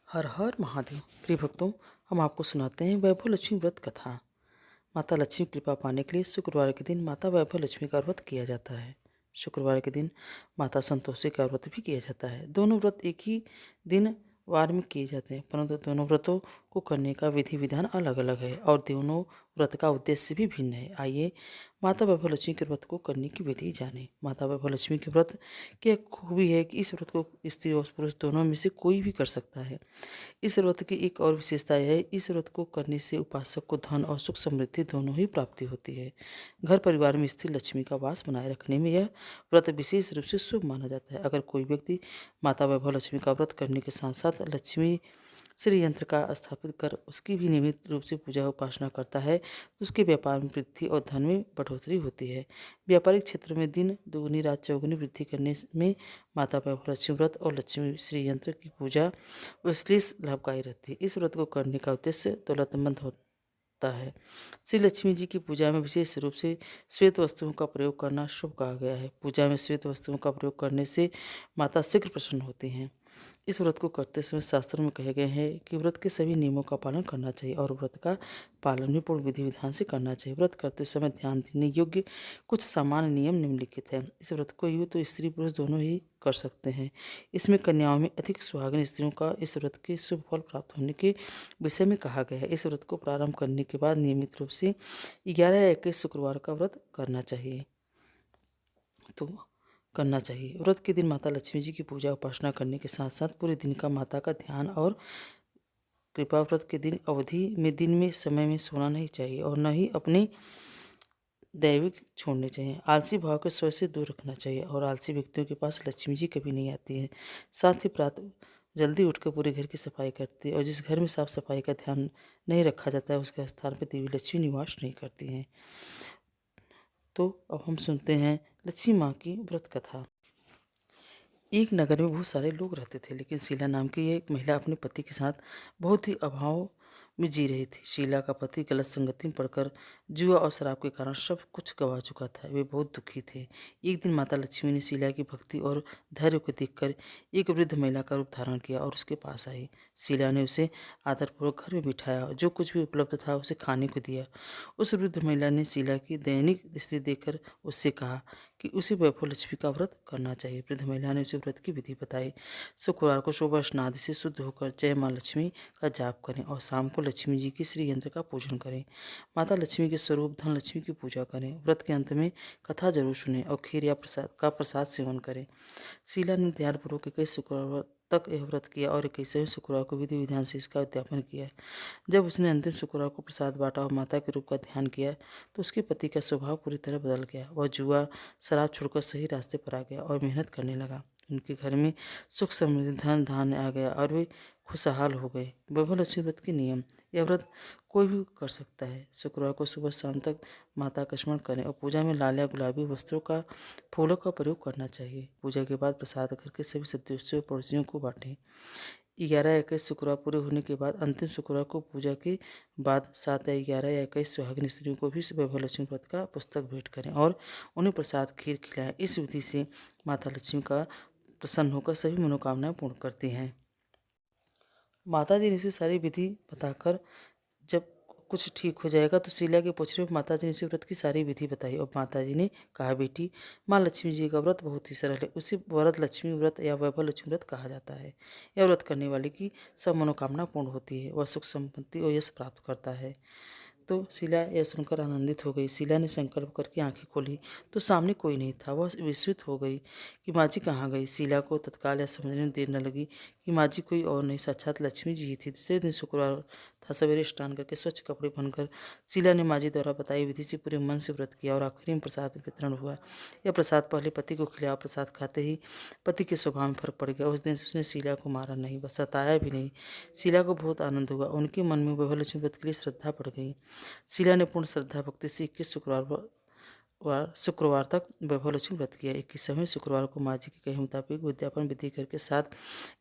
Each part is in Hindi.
हर हर महादेव। प्रिय भक्तों, हम आपको सुनाते हैं वैभव लक्ष्मी व्रत कथा। माता लक्ष्मी कृपा पाने के लिए शुक्रवार के दिन माता वैभव लक्ष्मी का व्रत किया जाता है। शुक्रवार के दिन माता संतोषी का व्रत भी किया जाता है। दोनों व्रत एक ही दिन वार में किए जाते हैं, परंतु दोनों व्रतों को करने का विधि विधान अलग अलग है और दोनों व्रत का उद्देश्य भी भिन्न है। आइए माता वैभव लक्ष्मी के व्रत को करने की विधि जाने। माता वैभव लक्ष्मी के व्रत की एक खूबी है कि इस व्रत को स्त्री और पुरुष दोनों में से कोई भी कर सकता है। इस व्रत की एक और विशेषता यह है, इस व्रत को करने से उपासक को धन और सुख समृद्धि दोनों ही प्राप्ति होती है। घर परिवार में स्थिर लक्ष्मी का वास बनाए रखने में यह व्रत विशेष रूप से शुभ माना जाता है। अगर कोई व्यक्ति माता वैभव लक्ष्मी का व्रत करने के साथ साथ लक्ष्मी श्री यंत्र का स्थापित कर उसकी भी नियमित रूप से पूजा उपासना करता है तो उसके व्यापार में वृद्धि और धन में बढ़ोतरी होती है। व्यापारिक क्षेत्र में दिन दोगुनी रात चौगुनी वृद्धि करने में माता वैभव लक्ष्मी व्रत और लक्ष्मी श्री यंत्र की पूजा विशेष लाभकारी रहती है। इस व्रत को करने का उद्देश्य दौलतमंद होता है। श्री लक्ष्मी जी की पूजा में विशेष रूप से श्वेत वस्तुओं का प्रयोग करना शुभ कहा गया है। पूजा में श्वेत वस्तुओं का प्रयोग करने से माता शीघ्र प्रसन्न होती हैं। इस व्रत को करते समय शास्त्रों में कहे गए हैं कि व्रत के सभी नियमों का पालन करना चाहिए और व्रत का पालन भी पूर्ण विधि विधान से करना चाहिए। व्रत करते समय ध्यान देने योग्य कुछ सामान्य नियम निम्नलिखित हैं। इस व्रत को यूँ तो स्त्री पुरुष दोनों ही कर सकते हैं। इसमें कन्याओं में अधिक सुहागिन स्त्रियों का इस व्रत के शुभ फल प्राप्त होने के विषय में कहा गया है। इस व्रत को प्रारंभ करने के बाद नियमित रूप से 11 या 21 शुक्रवार का व्रत करना चाहिए। व्रत के दिन माता लक्ष्मी जी की पूजा उपासना करने के साथ साथ पूरे दिन का माता का ध्यान और कृपा। व्रत के दिन अवधि में दिन में समय में सोना नहीं चाहिए और न ही अपने दैविक छोड़ने चाहिए। आलसी भाव को स्वयं से दूर रखना चाहिए और आलसी व्यक्तियों के पास लक्ष्मी जी कभी नहीं आती है। साथ ही प्रातः जल्दी उठकर पूरे घर की सफाई करती है और जिस घर में साफ सफाई का ध्यान नहीं रखा जाता है उसके स्थान पर देवी लक्ष्मी निवास नहीं करती हैं। तो अब हम सुनते हैं लक्ष्मी माँ की व्रत कथा। एक नगर में बहुत सारे लोग रहते थे, लेकिन शीला नाम की एक महिला अपने पति के साथ बहुत ही अभाव में जी रही थी। शीला का पति गलत संगति में पड़कर जुआ और शराब के कारण सब कुछ गंवा चुका था। वे बहुत दुखी थे। एक दिन माता लक्ष्मी ने शीला की भक्ति और धैर्य को देखकर एक वृद्ध महिला का रूप धारण किया और उसके पास आई। शीला ने उसे आदरपूर्वक घर में बिठाया और जो कुछ भी उपलब्ध था उसे खाने को दिया। उस वृद्ध महिला ने शीला की दैनिक स्थिति देखकर उससे कहा कि उसे वैभव लक्ष्मी का व्रत करना चाहिए। वृद्ध महिला ने उसे व्रत की विधि बताई। शुक्रवार को सुबह स्नान से शुद्ध होकर जय माँ लक्ष्मी का जाप करें और शाम को लक्ष्मी जी के श्री यंत्र का पूजन करें। माता लक्ष्मी के स्वरूप धन लक्ष्मी की पूजा करें। व्रत के अंत में कथा जरूर सुनें और खीर या प्रसाद सेवन करें। शीला ने ध्यानपूर्वक 21 शुक्रवार तक यह व्रत किया और 21वें शुक्रवार को विधि विधान से इसका उद्यापन किया। जब उसने अंतिम शुक्रवार को प्रसाद बांटा और माता के रूप का ध्यान किया तो उसके पति का स्वभाव पूरी तरह बदल गया। वह जुआ शराब छोड़कर सही रास्ते पर आ गया और मेहनत करने लगा। उनके घर में सुख समृद्धि धन धान्य आ गया और वे खुशहाल हो गए। वैभव लक्ष्मी व्रत के नियम। यह व्रत कोई भी कर सकता है। शुक्रवार को सुबह शाम तक माता का स्मरण करें और पूजा में लाल या गुलाबी वस्त्रों का फूलों का प्रयोग करना चाहिए। पूजा के बाद प्रसाद घर के सभी सदस्यों और पड़ोसियों को बांटें। 11 या 21 शुक्रवार पूरे होने के बाद अंतिम शुक्रवार को पूजा के बाद 7 या 11 या 21 सुहागिन स्त्रियों को भी वैभव लक्ष्मी व्रत का पुस्तक भेंट करें और उन्हें प्रसाद खीर खिलाएं। इस विधि से माता लक्ष्मी का प्रसन्न होकर सभी मनोकामनाएं पूर्ण करती हैं। माता जी ने इसे सारी विधि बताकर जब कुछ ठीक हो जाएगा तो शीला के पूछने पर माता जी ने इसे व्रत की सारी विधि बताई और माता जी ने कहा, बेटी माँ लक्ष्मी जी का व्रत बहुत ही सरल है। उसे वरद लक्ष्मी व्रत या वैभव लक्ष्मी व्रत कहा जाता है। यह व्रत करने वाले की सब मनोकामना पूर्ण होती है। वह सुख संपत्ति और यश प्राप्त करता है। तो शीला यह सुनकर आनंदित हो गई। शीला ने संकल्प करके आंखें खोली तो सामने कोई नहीं था। वह विस्मित हो गई कि माँ जी कहाँ गई। शीला को तत्काल यह समझने में देर न लगी कि माँ जी कोई और नहीं, साक्षात लक्ष्मी जी ही थी। दूसरे दिन शुक्रवार था। सवेरे स्नान करके स्वच्छ कपड़े पहनकर शीला ने माँ जी द्वारा बताई विधि से पूरे मन से व्रत किया और आखिरी में प्रसाद वितरण हुआ। यह प्रसाद पहले पति को खिलाया। प्रसाद खाते ही पति के स्वभाव में फर्क पड़ गया। उस दिन उसने शीला को मारा नहीं, बस सताया भी नहीं। शीला को बहुत आनंद हुआ। उनके मन में वैभव लक्ष्मी व्रत के लिए श्रद्धा बढ़ गई। शीला ने पूर्ण श्रद्धा भक्ति से 21 शुक्रवार तक वैभव लक्ष्मी व्रत किया। 21वें शुक्रवार को माँ जी के कहे मुताबिक उद्यापन विधि करके 7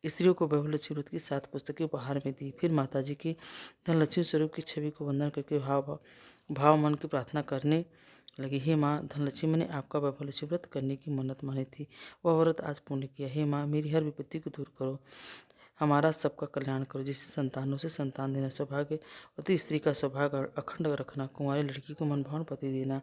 स्त्रियों को वैभव लक्ष्मी व्रत की 7 पुस्तकें उपहार में दी। फिर माता जी की धनलक्ष्मी स्वरूप की छवि को वंदन करके भाव मन की प्रार्थना करने लगी। हे माँ, धनलक्ष्मी मैंने आपका वैभव लक्ष्मी व्रत करने की मन्नत मानी थी, वह व्रत आज पूर्ण किया। हे माँ, मेरी हर विपत्ति को दूर करो। हमारा सबका कल्याण करो। जिससे संतानों से संतान देना, सौभाग्यवती स्त्री का सौभाग्य अखंड रखना, कुंवारी लड़की को मनभावन पति देना।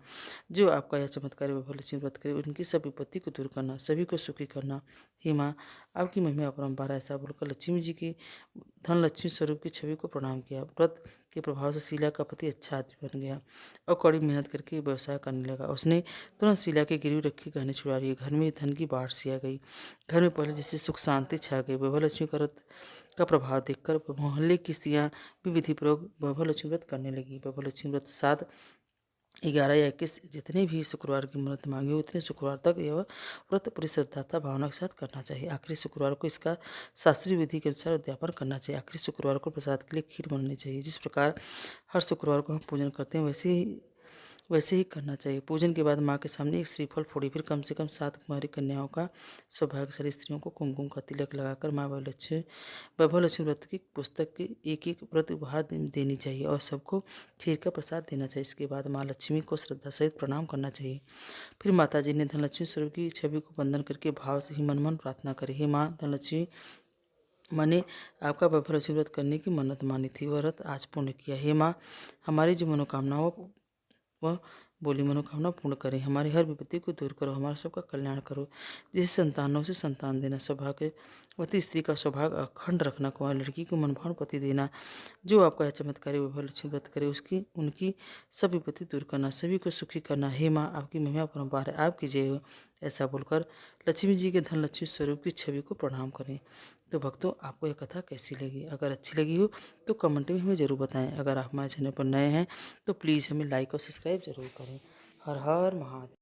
जो आपका यह चमत्कारी वैभव लक्ष्मी व्रत करे उनकी सब विपत्ति को दूर करना, सभी को सुखी करना। हे माँ, आपकी महिमा अपरंपार है। ऐसा बोलकर लक्ष्मी जी की धन लक्ष्मी स्वरूप की छवि को प्रणाम किया। व्रत के प्रभाव से शीला का पति अच्छा आदमी बन गया और कड़ी मेहनत करके व्यवसाय करने लगा। उसने तुरंत शीला के गिरवी रखे गहने छुड़ा लिए। घर में धन की बाढ़ सी आ गई। घर में पहले जैसे सुख शांति छा गई। वैभव लक्ष्मी का व्रत का प्रभाव देखकर मोहल्ले की स्त्रियां भी विधिपूर्वक वैभव लक्ष्मी व्रत करने लगी। वैभव लक्ष्मी व्रत 7, 11 या 21 जितने भी शुक्रवार की मन्नत मांगी हो उतने शुक्रवार तक यह व्रत पूरी श्रद्धा भावना के साथ करना चाहिए। आखिरी शुक्रवार को इसका शास्त्रीय विधि के अनुसार उद्यापन करना चाहिए। आखिरी शुक्रवार को प्रसाद के लिए खीर बननी चाहिए। जिस प्रकार हर शुक्रवार को हम पूजन करते हैं वैसे ही करना चाहिए। पूजन के बाद माँ के सामने एक श्रीफल फोड़ी, फिर कम से कम 7 कुमारी कन्याओं का सौभाग्यशाली स्त्रियों को कुमकुम का तिलक लगाकर माँ वैभव लक्ष्मी व्रत की पुस्तक के एक व्रत उपहार देनी चाहिए और सबको खीर का प्रसाद देना चाहिए। इसके बाद माँ लक्ष्मी को श्रद्धा सहित प्रणाम करना चाहिए। फिर माता जी ने धनलक्ष्मी स्वरूप की छवि को वंदन करके भाव से ही मन प्रार्थना करी। हे माँ धनलक्ष्मी, मैंने आपका वैभव लक्ष्मी व्रत करने की मन्नत मानी थी, वह व्रत आज पूर्ण किया। हे माँ, हमारी जो मनोकामना हो वह बोली मनोकामना पूर्ण करें। हमारी हर विपत्ति को दूर करो, हमारा सबका कल्याण करो। जिस संतानों से संतान देना, सौभाग्यवती स्त्री का सौभाग्य अखंड रखना, कुंवारी लड़की को मनभावन पति देना। जो आपका यह चमत्कारी वैभव लक्ष्मी व्रत करे उनकी सब विपत्ति दूर करना, सभी को सुखी करना। हे माँ, आपकी महिमा परंपार है, आपकी जय हो। ऐसा बोलकर लक्ष्मी जी के धन लक्ष्मी स्वरूप की छवि को प्रणाम करें। तो भक्तों, आपको यह कथा कैसी लगी? अगर अच्छी लगी हो तो कमेंट में हमें ज़रूर बताएं। अगर आप हमारे चैनल पर नए हैं तो प्लीज़ हमें लाइक और सब्सक्राइब ज़रूर करें। हर हर महादेव।